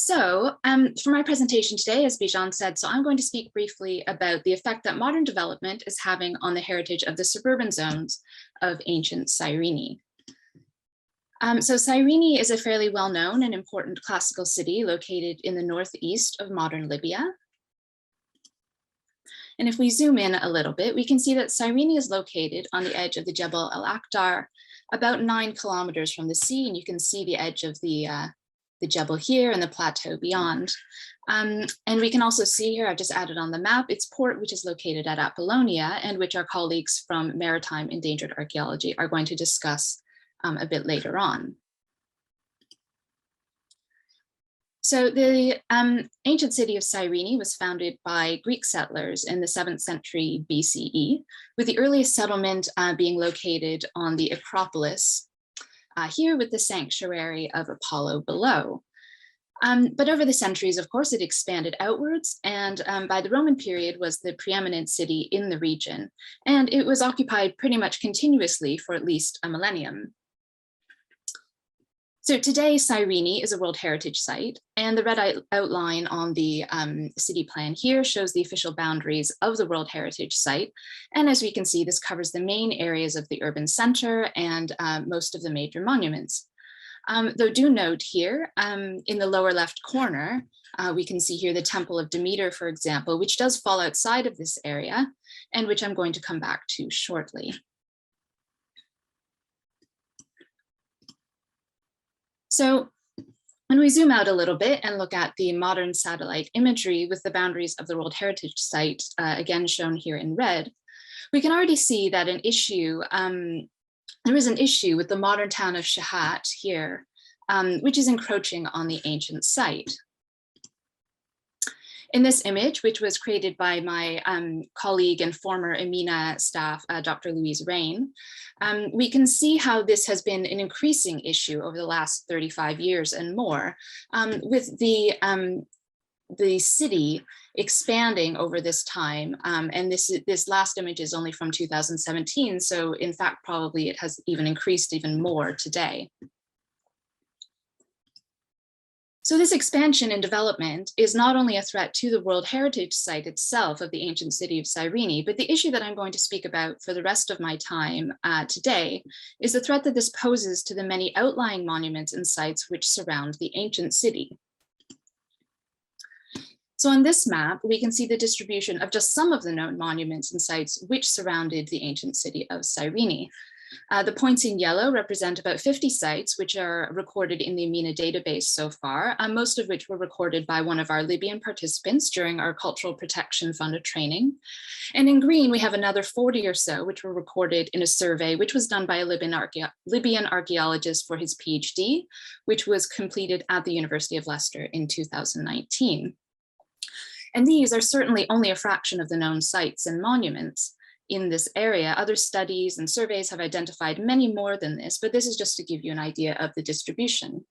For my presentation today, as Bijan said, I'm going to speak briefly about the effect that modern development is having on the heritage of the suburban zones of ancient Cyrene. Cyrene is a fairly well-known and important classical city located in the northeast of modern Libya. And if we zoom in a little bit, we can see that Cyrene is located on the edge of the Jebel al-Akhdar, about 9 kilometers from the sea, and you can see the edge of the Jebel here and the plateau beyond. And we can also see here, I've just added on the map, its port, which is located at Apollonia, and which our colleagues from Maritime Endangered Archaeology are going to discuss a bit later on. So the ancient city of Cyrene was founded by Greek settlers in the 7th century BCE, with the earliest settlement being located on the Necropolis, here with the sanctuary of Apollo below. But over the centuries, of course, it expanded outwards, and by the Roman period was the preeminent city in the region, and it was occupied pretty much continuously for at least a millennium. So today, Cyrene is a World Heritage Site, and the red outline on the city plan here shows the official boundaries of the World Heritage Site. And as we can see, this covers the main areas of the urban center and most of the major monuments. Though do note here, in the lower left corner, we can see here the Temple of Demeter, for example, which does fall outside of this area, and which I'm going to come back to shortly. So when we zoom out a little bit and look at the modern satellite imagery with the boundaries of the World Heritage Site, again shown here in red, we can already see that there is an issue with the modern town of Shahat here, which is encroaching on the ancient site. In this image, which was created by my colleague and former EAMENA staff, Dr. Louise Rain, we can see how this has been an increasing issue over the last 35 years and more, with the city expanding over this time. And this last image is only from 2017. So in fact, probably it has even increased even more today. So this expansion and development is not only a threat to the World Heritage Site itself of the ancient city of Cyrene, but the issue that I'm going to speak about for the rest of my time today is the threat that this poses to the many outlying monuments and sites which surround the ancient city. So on this map, we can see the distribution of just some of the known monuments and sites which surrounded the ancient city of Cyrene. The points in yellow represent about 50 sites which are recorded in the EAMENA database so far, most of which were recorded by one of our Libyan participants during our Cultural Protection Fund training. And in green, we have another 40 or so which were recorded in a survey which was done by a Libyan archaeologist for his PhD, which was completed at the University of Leicester in 2019. And these are certainly only a fraction of the known sites and monuments in this area. Other studies and surveys have identified many more than this, but this is just to give you an idea of the distribution.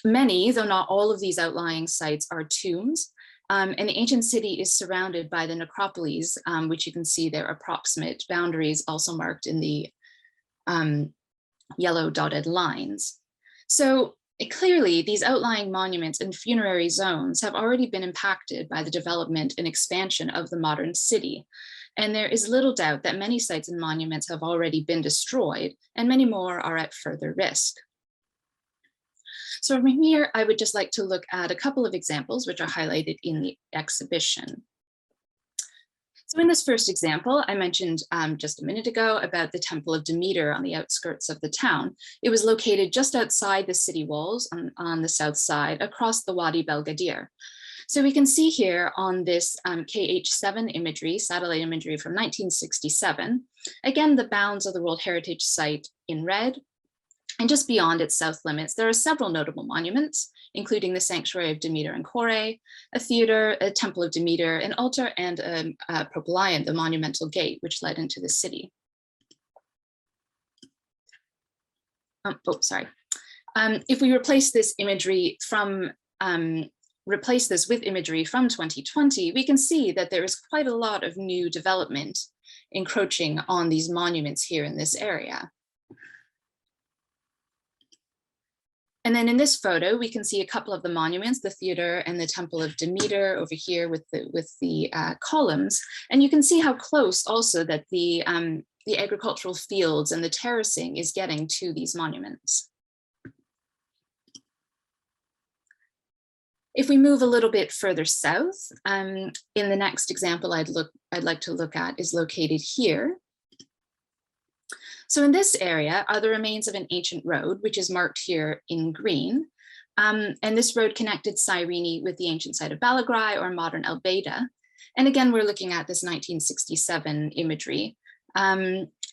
Many, though not all of these outlying sites, are tombs, and the ancient city is surrounded by the necropolis, which you can see their approximate boundaries also marked in the yellow dotted lines. So clearly, these outlying monuments and funerary zones have already been impacted by the development and expansion of the modern city. And there is little doubt that many sites and monuments have already been destroyed, and many more are at further risk. So from here, I would just like to look at a couple of examples which are highlighted in the exhibition. So in this first example, I mentioned just a minute ago about the Temple of Demeter on the outskirts of the town. It was located just outside the city walls on the south side across the Wadi Belgadir. So we can see here on this KH7 imagery, satellite imagery from 1967, again, the bounds of the World Heritage Site in red. And just beyond its south limits, there are several notable monuments, including the Sanctuary of Demeter and Quarry, a theater, a Temple of Demeter, an altar, and a propylaeon, the monumental gate, which led into the city. If we replace this imagery with imagery from 2020, we can see that there is quite a lot of new development encroaching on these monuments here in this area. And then in this photo, we can see a couple of the monuments, the theater and the temple of Demeter over here with the columns. And you can see how close also that the agricultural fields and the terracing is getting to these monuments. If we move a little bit further south, in the next example I'd like to look at is located here. So in this area are the remains of an ancient road, which is marked here in green. And this road connected Cyrene with the ancient site of Balagrai or modern El Beida. And again, we're looking at this 1967 imagery.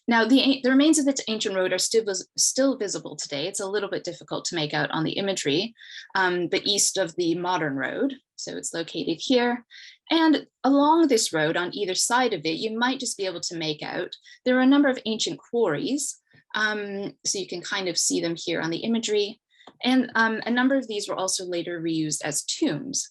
Now, the remains of this ancient road are still visible today. It's a little bit difficult to make out on the imagery, but east of the modern road. So it's located here. And along this road, on either side of it, you might just be able to make out, there are a number of ancient quarries. So you can kind of see them here on the imagery. And a number of these were also later reused as tombs.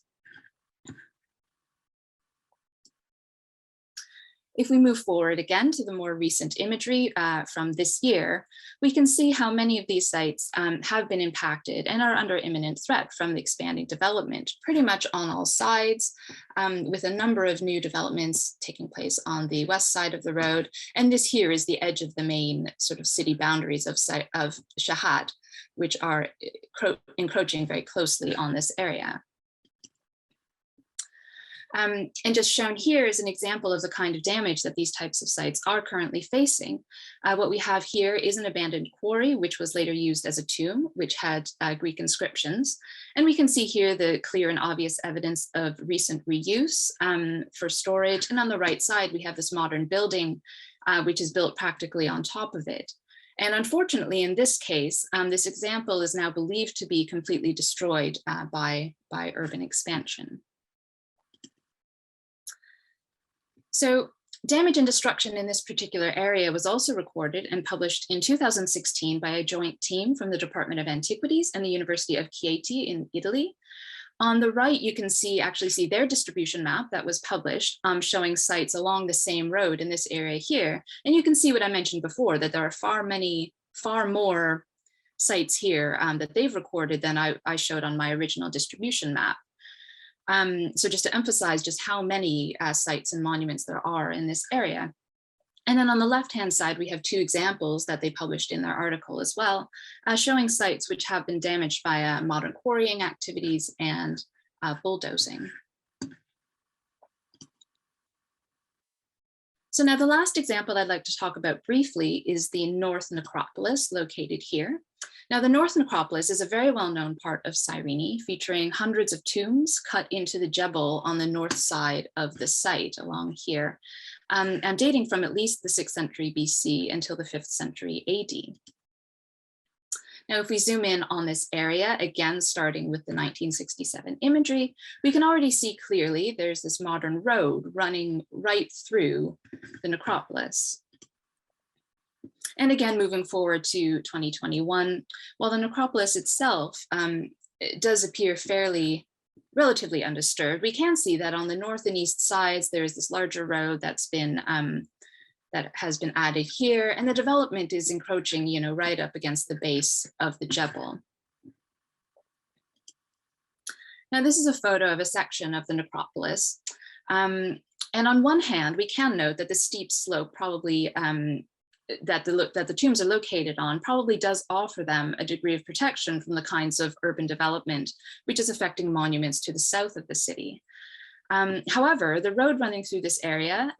If we move forward again to the more recent imagery from this year, we can see how many of these sites have been impacted and are under imminent threat from the expanding development, pretty much on all sides, with a number of new developments taking place on the west side of the road. And this here is the edge of the main sort of city boundaries of Shahat, which are encroaching very closely on this area. And just shown here is an example of the kind of damage that these types of sites are currently facing. What we have here is an abandoned quarry, which was later used as a tomb, which had Greek inscriptions. And we can see here the clear and obvious evidence of recent reuse for storage. And on the right side, we have this modern building, which is built practically on top of it. And unfortunately, in this case, this example is now believed to be completely destroyed by urban expansion. So damage and destruction in this particular area was also recorded and published in 2016 by a joint team from the Department of Antiquities and the University of Chieti in Italy. On the right, you can actually see their distribution map that was published, showing sites along the same road in this area here. And you can see what I mentioned before, that there are far more sites here that they've recorded than I showed on my original distribution map. So just to emphasize just how many sites and monuments there are in this area. And then on the left-hand side, we have two examples that they published in their article as well, showing sites which have been damaged by modern quarrying activities and bulldozing. So now the last example I'd like to talk about briefly is the North Necropolis located here. Now, the North Necropolis is a very well-known part of Cyrene, featuring hundreds of tombs cut into the Jebel on the north side of the site along here, and dating from at least the 6th century BC until the 5th century AD. Now, if we zoom in on this area, again, starting with the 1967 imagery, we can already see clearly there's this modern road running right through the necropolis. And again, moving forward to 2021, while the necropolis itself it does appear relatively undisturbed, we can see that on the north and east sides, there's this larger road that has been added here, and the development is encroaching, right up against the base of the Jebel. Now, this is a photo of a section of the necropolis. And on one hand, we can note that the steep slope probably that the tombs are located on probably does offer them a degree of protection from the kinds of urban development which is affecting monuments to the south of the city. However, the road running through this area,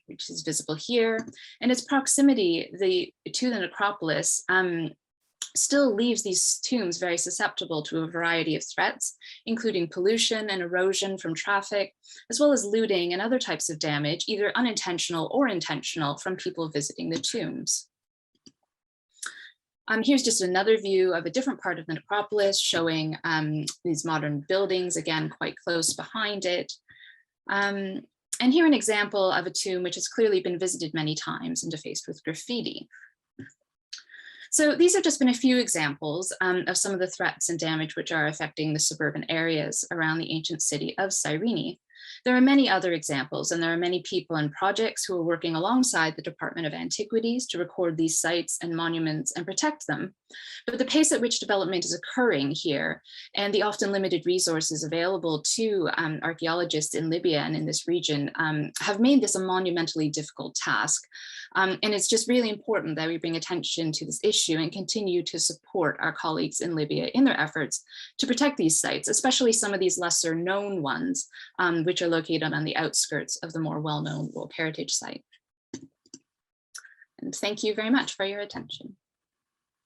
which is visible here, and its proximity to the necropolis still leaves these tombs very susceptible to a variety of threats, including pollution and erosion from traffic, as well as looting and other types of damage, either unintentional or intentional, from people visiting the tombs. Here's just another view of a different part of the necropolis, showing these modern buildings, again, quite close behind it. And here an example of a tomb which has clearly been visited many times and defaced with graffiti. So these have just been a few examples of some of the threats and damage which are affecting the suburban areas around the ancient city of Cyrene. There are many other examples, and there are many people and projects who are working alongside the Department of Antiquities to record these sites and monuments and protect them. But the pace at which development is occurring here and the often limited resources available to archaeologists in Libya and in this region have made this a monumentally difficult task. And it's just really important that we bring attention to this issue and continue to support our colleagues in Libya in their efforts to protect these sites, especially some of these lesser known ones, which are located on the outskirts of the more well-known World Heritage Site. And thank you very much for your attention.